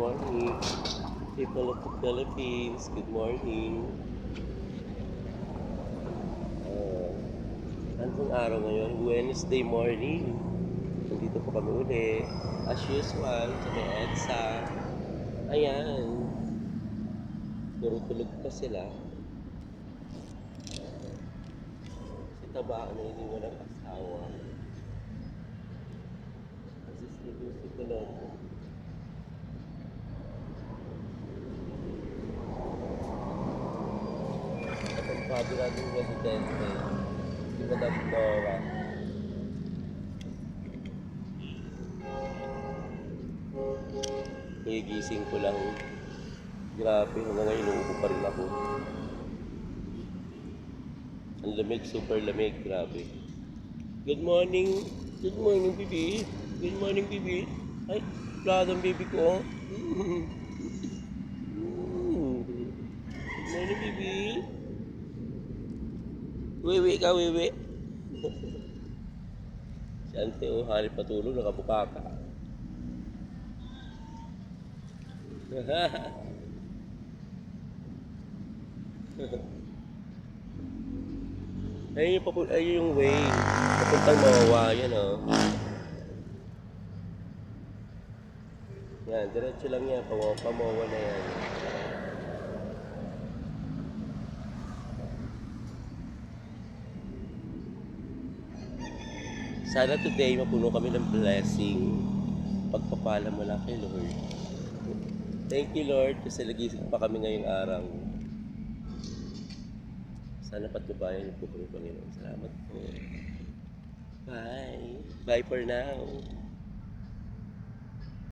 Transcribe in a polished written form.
morning. People of the Philippines, good morning. Anong araw ngayon? Wednesday morning. Nandito po kami uli. As usual, sa may EDSA. Ayan. Tulog pa sila. Si Tabaan na hindi walang asawa. Assistant music ko lang. At ang sabi natin residente, si Madam Dora. Gising ko lang. Grabe, hanggang ngayon uupo pa rin ako. Ang lamig, super lamig, grabe. Good morning, baby. Good morning, baby. Ay, proud ang baby ko. Good morning, baby. Wiwi ka, wiwi. Si Ante, oh, hanip patulog, nakabuka ka. Ayun yung way. Papuntang Mawawa, yan o. Yan, diretso lang yan. Pamawa na yan. Sana today mapuno kami ng blessing. Pagpapala mo lang kay Lord. Thank you, Lord, kasi nagising pa kami ngayong araw. Sana patnubayan niyo po kami, Panginoon. Salamat po. Bye. Bye for now.